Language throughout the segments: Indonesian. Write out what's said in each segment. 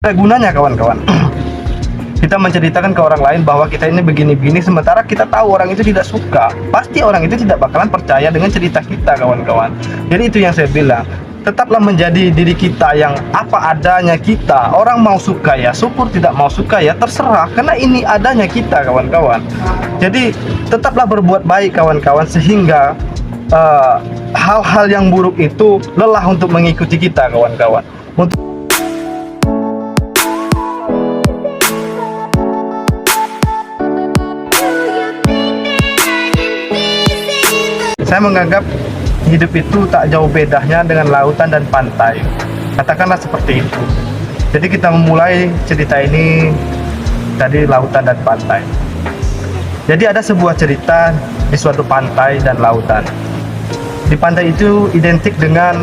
Ada gunanya kawan-kawan. Kita menceritakan ke orang lain bahwa kita ini begini-begini, sementara kita tahu orang itu tidak suka. Pasti orang itu tidak bakalan percaya dengan cerita kita, kawan-kawan. Jadi itu yang saya bilang, tetaplah menjadi diri kita yang apa adanya kita. Orang mau suka ya syukur, tidak mau suka ya terserah, karena ini adanya kita, kawan-kawan. Jadi tetaplah berbuat baik, kawan-kawan, sehingga hal-hal yang buruk itu lelah untuk mengikuti kita, kawan-kawan. Saya menganggap hidup itu tak jauh bedanya dengan lautan dan pantai. Katakanlah seperti itu. Jadi kita memulai cerita ini dari lautan dan pantai. Jadi ada sebuah cerita di suatu pantai dan lautan. Di pantai itu identik dengan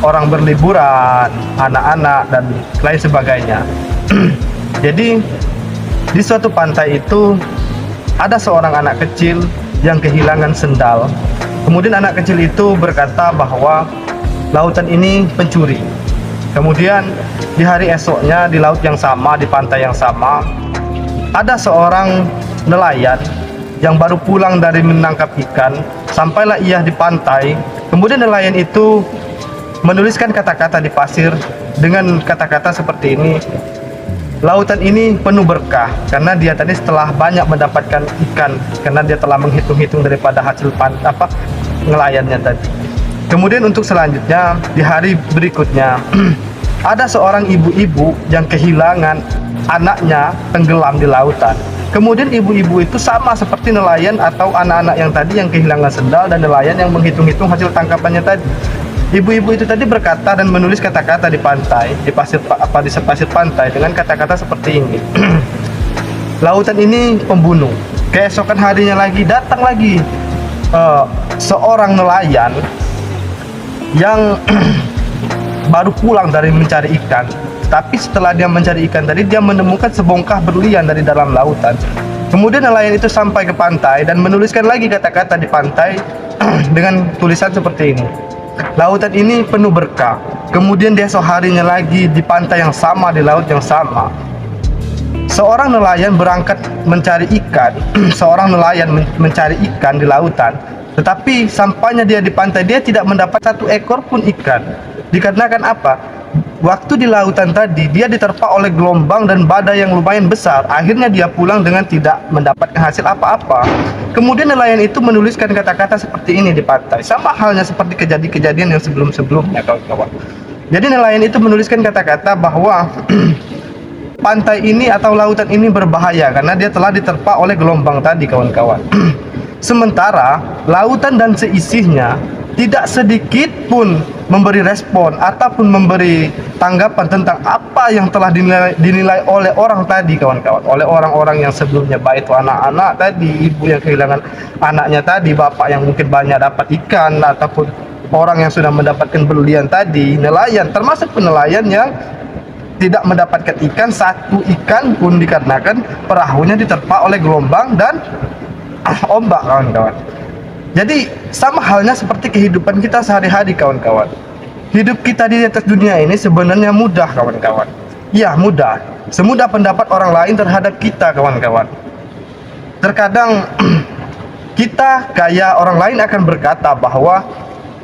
orang berliburan, anak-anak, dan lain sebagainya. Jadi di suatu pantai itu ada seorang anak kecil yang kehilangan sendal. Kemudian anak kecil itu berkata bahwa lautan ini pencuri. Kemudian di hari esoknya di laut yang sama, di pantai yang sama, ada seorang nelayan yang baru pulang dari menangkap ikan. Sampailah ia di pantai. Kemudian nelayan itu menuliskan kata-kata di pasir dengan kata-kata seperti ini: lautan ini penuh berkah, karena dia tadi setelah banyak mendapatkan ikan, karena dia telah menghitung-hitung daripada hasil nelayannya tadi. Kemudian untuk selanjutnya di hari berikutnya ada seorang ibu-ibu yang kehilangan anaknya tenggelam di lautan. Kemudian ibu-ibu itu sama seperti nelayan atau anak-anak yang tadi yang kehilangan sendal dan nelayan yang menghitung-hitung hasil tangkapannya tadi. Ibu-ibu itu tadi berkata dan menulis kata-kata di pantai, di pasir pantai dengan kata-kata seperti ini. Lautan ini pembunuh. Keesokan harinya lagi datang lagi seorang nelayan yang baru pulang dari mencari ikan. Tapi setelah dia mencari ikan tadi, dia menemukan sebongkah berlian dari dalam lautan. Kemudian nelayan itu sampai ke pantai dan menuliskan lagi kata-kata di pantai dengan tulisan seperti ini: lautan ini penuh berkah. Kemudian di esok harinya lagi di pantai yang sama, di laut yang sama, seorang nelayan berangkat mencari ikan. Seorang nelayan mencari ikan di lautan, tetapi sampainya dia di pantai, dia tidak mendapat satu ekor pun ikan. Dikarenakan apa? Waktu di lautan tadi dia diterpa oleh gelombang dan badai yang lumayan besar. Akhirnya dia pulang dengan tidak mendapatkan hasil apa-apa. Kemudian nelayan itu menuliskan kata-kata seperti ini di pantai, sama halnya seperti kejadian-kejadian yang sebelum-sebelumnya, kawan-kawan. Jadi nelayan itu menuliskan kata-kata bahwa pantai ini atau lautan ini berbahaya karena dia telah diterpa oleh gelombang tadi, kawan-kawan. Sementara lautan dan seisinya tidak sedikit pun memberi respon ataupun memberi tanggapan tentang apa yang telah dinilai oleh orang tadi, kawan-kawan, oleh orang-orang yang sebelumnya, baik itu anak-anak tadi, ibu yang kehilangan anaknya tadi, bapak yang mungkin banyak dapat ikan, ataupun orang yang sudah mendapatkan berlian tadi, nelayan, termasuk penelayan yang tidak mendapatkan ikan, satu ikan pun, dikarenakan perahunya diterpa oleh gelombang dan ombak, kawan-kawan. Jadi sama halnya seperti kehidupan kita sehari-hari, kawan-kawan. Hidup kita di atas dunia ini sebenarnya mudah, kawan-kawan. Ya, mudah. Semudah pendapat orang lain terhadap kita, kawan-kawan. Terkadang kita kayak orang lain akan berkata bahwa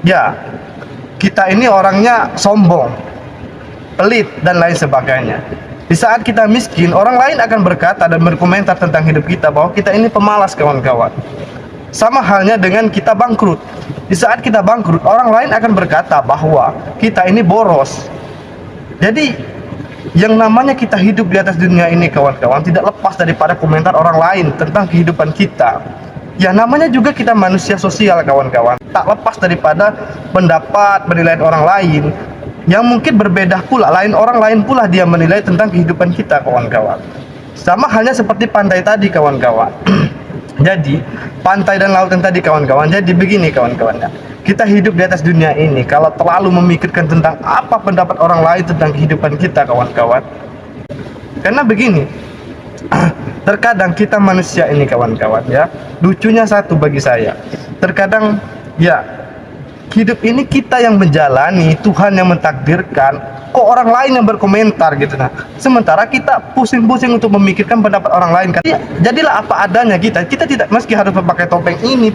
ya, kita ini orangnya sombong, pelit, dan lain sebagainya. Di saat kita miskin, orang lain akan berkata dan berkomentar tentang hidup kita bahwa kita ini pemalas, kawan-kawan. Sama halnya dengan kita bangkrut. Di saat kita bangkrut, orang lain akan berkata bahwa kita ini boros. Jadi yang namanya kita hidup di atas dunia ini, kawan-kawan, tidak lepas daripada komentar orang lain tentang kehidupan kita. Ya, namanya juga kita manusia sosial, kawan-kawan. Tak lepas daripada pendapat, penilaian orang lain yang mungkin berbeda pula. Orang lain pula dia menilai tentang kehidupan kita, kawan-kawan. Sama halnya seperti pantai tadi, kawan-kawan. Jadi pantai dan lautan tadi, kawan-kawan. Jadi begini, kawan-kawan, ya. Kita hidup di atas dunia ini, kalau terlalu memikirkan tentang apa pendapat orang lain tentang kehidupan kita, kawan-kawan. Karena begini, terkadang kita manusia ini, kawan-kawan, ya, lucunya satu bagi saya. Terkadang ya hidup ini kita yang menjalani, Tuhan yang mentakdirkan, kok orang lain yang berkomentar gitu. Nah, sementara kita pusing-pusing untuk memikirkan pendapat orang lain kan. Jadilah apa adanya kita tidak meski harus memakai topeng ini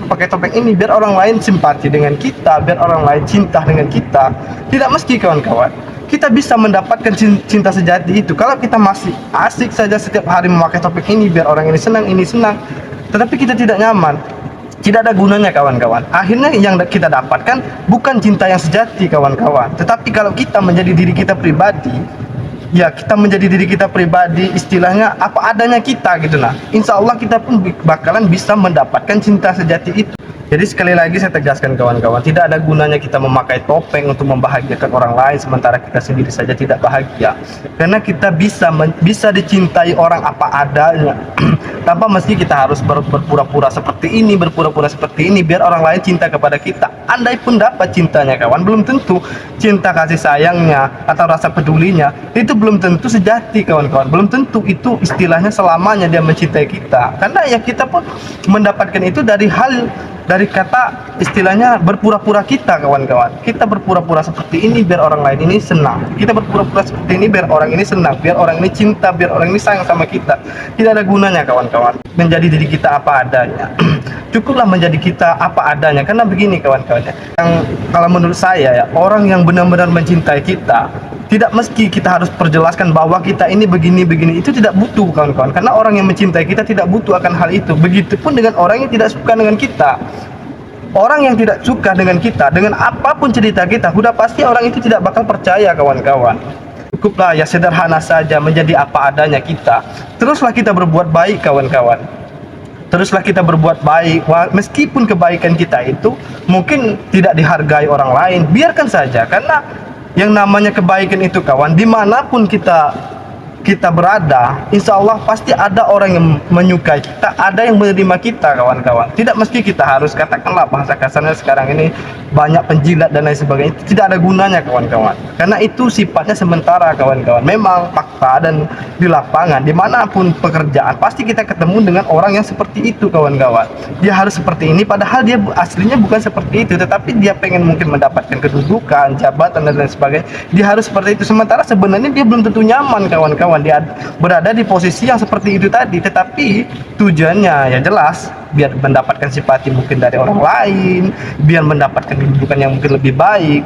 biar orang lain simpati dengan kita, biar orang lain cinta dengan kita. Tidak meski kawan-kawan, kita bisa mendapatkan cinta sejati itu kalau kita masih asik saja setiap hari memakai topeng ini biar orang ini senang, tetapi kita tidak nyaman. Tidak ada gunanya kawan-kawan. Akhirnya yang kita dapatkan bukan cinta yang sejati kawan-kawan, tetapi kalau kita menjadi diri kita pribadi, ya kita menjadi diri kita pribadi, istilahnya apa adanya kita gitu. Nah, insya Allah kita pun bakalan bisa mendapatkan cinta sejati itu. Jadi sekali lagi saya tegaskan kawan-kawan, tidak ada gunanya kita memakai topeng untuk membahagiakan orang lain sementara kita sendiri saja tidak bahagia. Karena kita bisa dicintai orang apa adanya tanpa mesti kita harus berpura-pura seperti ini, biar orang lain cinta kepada kita. Andai pun dapat cintanya kawan, belum tentu cinta kasih sayangnya atau rasa pedulinya itu belum tentu sejati kawan-kawan. Belum tentu itu istilahnya selamanya dia mencintai kita. Karena ya kita pun mendapatkan itu dari kata istilahnya berpura-pura kita kawan-kawan. Kita berpura-pura seperti ini biar orang lain ini senang. Kita berpura-pura seperti ini biar orang ini senang, biar orang ini cinta, biar orang ini sayang sama kita. Tidak ada gunanya kawan-kawan menjadi diri kita apa adanya. Cukuplah menjadi kita apa adanya. Karena begini kawan-kawan, yang kalau menurut saya ya, orang yang benar-benar mencintai kita tidak meski kita harus perjelaskan bahwa kita ini begini, itu tidak butuh kawan-kawan. Karena orang yang mencintai kita tidak butuh akan hal itu. Begitupun dengan orang yang tidak suka dengan kita. Orang yang tidak suka dengan kita, dengan apapun cerita kita, sudah pasti orang itu tidak bakal percaya kawan-kawan. Cukuplah ya sederhana saja menjadi apa adanya kita. Teruslah kita berbuat baik kawan-kawan. Teruslah kita berbuat baik, meskipun kebaikan kita itu mungkin tidak dihargai orang lain, biarkan saja. Karena yang namanya kebaikan itu kawan, dimanapun kita berada, insya Allah pasti ada orang yang menyukai kita, ada yang menerima kita kawan-kawan. Tidak mesti kita harus katakanlah bahasa kasarnya sekarang ini banyak penjilat dan lain sebagainya. Itu tidak ada gunanya kawan-kawan, karena itu sifatnya sementara kawan-kawan. Memang fakta dan di lapangan dimanapun pekerjaan pasti kita ketemu dengan orang yang seperti itu kawan-kawan. Dia harus seperti ini padahal dia aslinya bukan seperti itu, tetapi dia pengen mungkin mendapatkan kedudukan, jabatan dan lain sebagainya. Dia harus seperti itu, sementara sebenarnya dia belum tentu nyaman kawan-kawan. Dia berada di posisi yang seperti itu tadi, tetapi tujuannya ya jelas biar mendapatkan simpati mungkin dari orang lain, biar mendapatkan kedudukan yang mungkin lebih baik.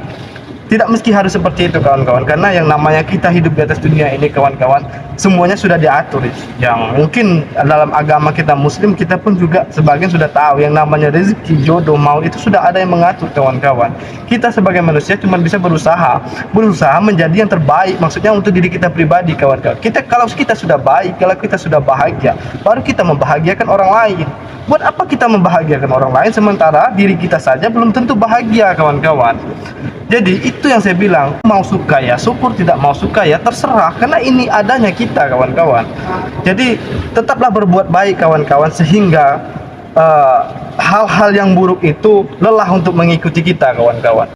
Tidak mesti harus seperti itu kawan-kawan, karena yang namanya kita hidup di atas dunia ini kawan-kawan, semuanya sudah diatur. Yang mungkin dalam agama kita muslim, kita pun juga sebagian sudah tahu yang namanya rezeki, jodoh, maut itu sudah ada yang mengatur kawan-kawan. Kita sebagai manusia cuma bisa berusaha menjadi yang terbaik, maksudnya untuk diri kita pribadi kawan-kawan. Kalau kita sudah baik, kalau kita sudah bahagia, baru kita membahagiakan orang lain. Buat apa kita membahagiakan orang lain sementara diri kita saja belum tentu bahagia kawan-kawan. Jadi itu yang saya bilang, mau suka ya syukur, tidak mau suka ya terserah, karena ini adanya kita kawan-kawan. Jadi tetaplah berbuat baik kawan-kawan, sehingga hal-hal yang buruk itu lelah untuk mengikuti kita kawan-kawan.